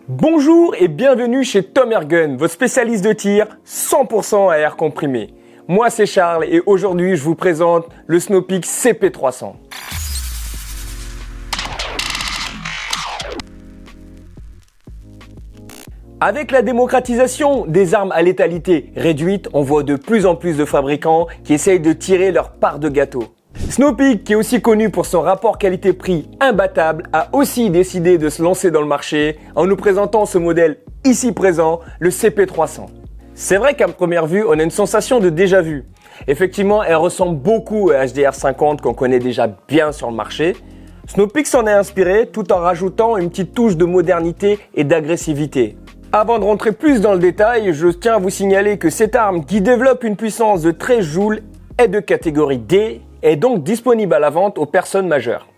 Bonjour et bienvenue chez Tom Airgun, votre spécialiste de tir 100% à air comprimé. Moi c'est Charles et aujourd'hui je vous présente le Snow Peak CP300. Avec la démocratisation des armes à létalité réduite, on voit de plus en plus de fabricants qui essayent de tirer leur part de gâteau. Snow Peak, qui est aussi connu pour son rapport qualité-prix imbattable, a aussi décidé de se lancer dans le marché en nous présentant ce modèle ici présent, le CP300. C'est vrai qu'à première vue, on a une sensation de déjà-vu. Effectivement, elle ressemble beaucoup à HDR50 qu'on connaît déjà bien sur le marché. Snow Peak s'en est inspiré tout en rajoutant une petite touche de modernité et d'agressivité. Avant de rentrer plus dans le détail, je tiens à vous signaler que cette arme qui développe une puissance de 13 joules est de catégorie D, est donc disponible à la vente aux personnes majeures.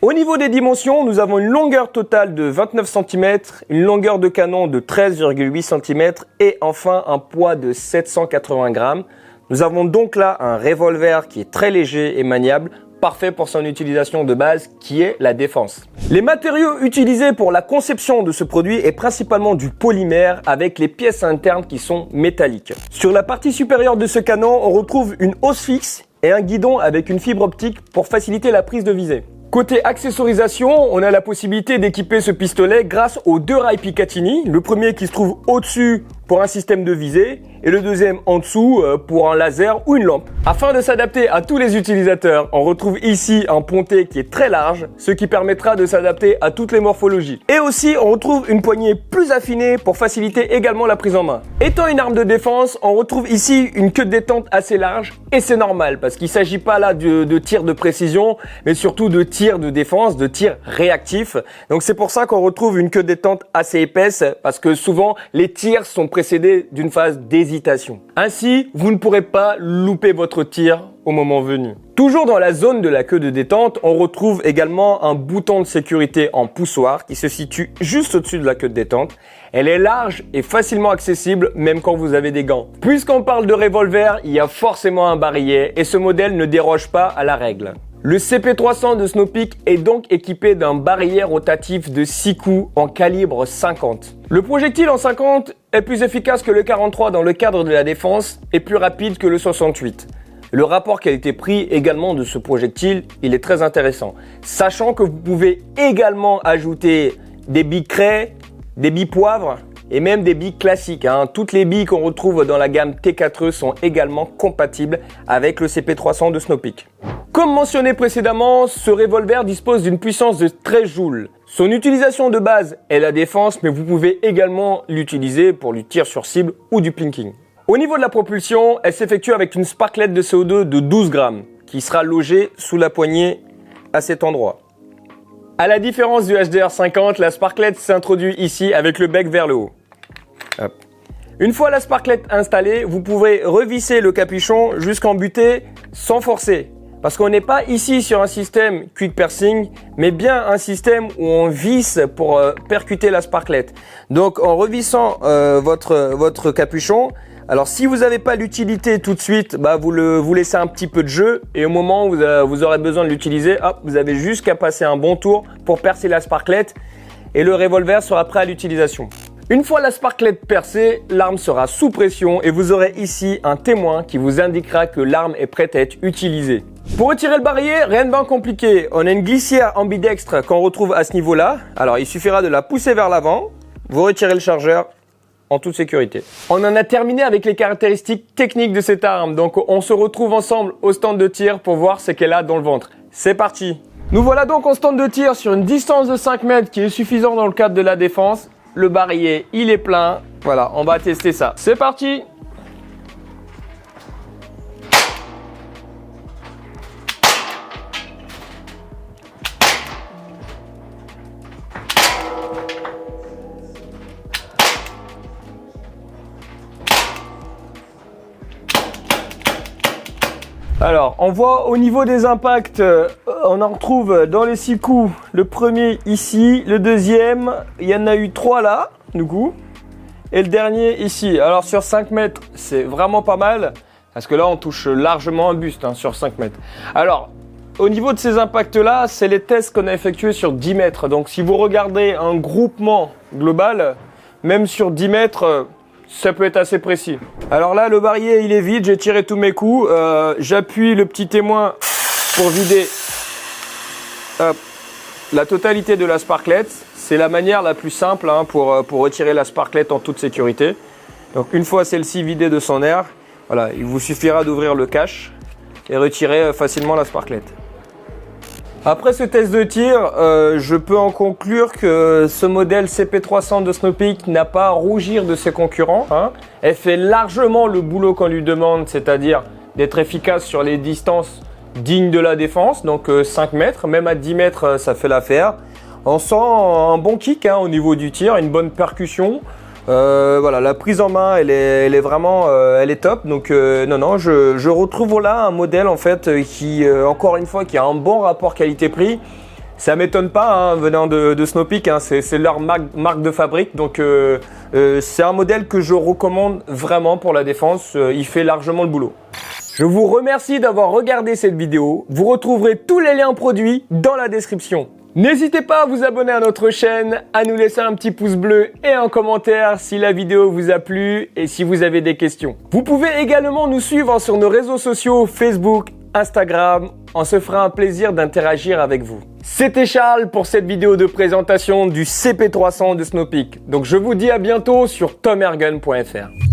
Au niveau des dimensions, nous avons une longueur totale de 29 cm, une longueur de canon de 13,8 cm et enfin un poids de 780 grammes. Nous avons donc là un revolver qui est très léger et maniable, parfait pour son utilisation de base qui est la défense. Les matériaux utilisés pour la conception de ce produit est principalement du polymère avec les pièces internes qui sont métalliques. Sur la partie supérieure de ce canon, on retrouve une hausse fixe et un guidon avec une fibre optique pour faciliter la prise de visée. Côté accessorisation, on a la possibilité d'équiper ce pistolet grâce aux deux rails Picatinny, le premier qui se trouve au-dessus pour un système de visée et le deuxième en dessous pour un laser ou une lampe. Afin de s'adapter à tous les utilisateurs, on retrouve ici un pontet qui est très large, ce qui permettra de s'adapter à toutes les morphologies. Et aussi, on retrouve une poignée plus affinée pour faciliter également la prise en main. Étant une arme de défense, on retrouve ici une queue de détente assez large et c'est normal parce qu'il ne s'agit pas là de tir de précision, mais surtout de tir de défense, de tir réactif. Donc c'est pour ça qu'on retrouve une queue de détente assez épaisse parce que souvent les tirs sont précédés d'une phase d'hésitation. Ainsi, vous ne pourrez pas louper votre tir au moment venu. Toujours dans la zone de la queue de détente, on retrouve également un bouton de sécurité en poussoir qui se situe juste au-dessus de la queue de détente. Elle est large et facilement accessible même quand vous avez des gants. Puisqu'on parle de revolver, il y a forcément un barillet et ce modèle ne déroge pas à la règle. Le CP300 de Snow Peak est donc équipé d'un barillet rotatif de 6 coups en calibre 50. Le projectile en 50 est plus efficace que le 43 dans le cadre de la défense et plus rapide que le 68. Le rapport qualité-prix également de ce projectile, il est très intéressant. Sachant que vous pouvez également ajouter des billes craie, des billes poivre et même des billes classiques. Toutes les billes qu'on retrouve dans la gamme T4E sont également compatibles avec le CP300 de Snow Peak. Comme mentionné précédemment, ce revolver dispose d'une puissance de 13 joules. Son utilisation de base est la défense, mais vous pouvez également l'utiliser pour du tir sur cible ou du plinking. Au niveau de la propulsion, elle s'effectue avec une sparklet de CO2 de 12 grammes qui sera logée sous la poignée à cet endroit. À la différence du HDR50, la sparklet s'introduit ici avec le bec vers le haut. Hop. Une fois la sparklet installée, vous pourrez revisser le capuchon jusqu'en butée sans forcer. Parce qu'on n'est pas ici sur un système quick piercing, mais bien un système où on visse pour percuter la sparklet. Donc en revissant votre capuchon, alors si vous n'avez pas l'utilité tout de suite, vous laissez un petit peu de jeu et au moment où vous aurez besoin de l'utiliser, hop, vous avez juste qu'à passer un bon tour pour percer la sparklet et le revolver sera prêt à l'utilisation. Une fois la sparklet percée, l'arme sera sous pression et vous aurez ici un témoin qui vous indiquera que l'arme est prête à être utilisée. Pour retirer le barillet, rien de bien compliqué. On a une glissière ambidextre qu'on retrouve à ce niveau-là. Alors il suffira de la pousser vers l'avant, vous retirez le chargeur en toute sécurité. On en a terminé avec les caractéristiques techniques de cette arme. Donc on se retrouve ensemble au stand de tir pour voir ce qu'elle a dans le ventre. C'est parti. Nous voilà donc au stand de tir sur une distance de 5 mètres qui est suffisant dans le cadre de la défense. Le barillet, il est plein. Voilà, on va tester ça. C'est parti! Alors, on voit au niveau des impacts, on en retrouve dans les 6 coups, le premier ici, le deuxième, il y en a eu 3 là, du coup, et le dernier ici. Alors sur 5 mètres, c'est vraiment pas mal, parce que là on touche largement un buste sur 5 mètres. Alors, Au niveau de ces impacts-là, c'est les tests qu'on a effectués sur 10 mètres. Donc si vous regardez un groupement global, même sur 10 mètres, ça peut être assez précis. Alors là, le barillet, il est vide, j'ai tiré tous mes coups. J'appuie le petit témoin pour vider la totalité de la sparklette. C'est la manière la plus simple pour retirer la sparklette en toute sécurité. Donc une fois celle-ci vidée de son air, voilà, il vous suffira d'ouvrir le cache et retirer facilement la sparklette. Après ce test de tir, je peux en conclure que ce modèle CP300 de Snow Peak n'a pas à rougir de ses concurrents. Elle fait largement le boulot qu'on lui demande, c'est-à-dire d'être efficace sur les distances dignes de la défense, donc 5 mètres, même à 10 mètres ça fait l'affaire. On sent un bon kick au niveau du tir, une bonne percussion. Voilà, la prise en main, elle est vraiment, elle est top. Donc non, je retrouve là un modèle en fait qui, encore une fois, qui a un bon rapport qualité-prix. Ça m'étonne pas venant de Snow Peak, c'est leur marque de fabrique. Donc c'est un modèle que je recommande vraiment pour la défense. Il fait largement le boulot. Je vous remercie d'avoir regardé cette vidéo. Vous retrouverez tous les liens produits dans la description. N'hésitez pas à vous abonner à notre chaîne, à nous laisser un petit pouce bleu et un commentaire si la vidéo vous a plu et si vous avez des questions. Vous pouvez également nous suivre sur nos réseaux sociaux Facebook, Instagram. On se fera un plaisir d'interagir avec vous. C'était Charles pour cette vidéo de présentation du CP300 de Snow Peak. Donc je vous dis à bientôt sur tomergun.fr.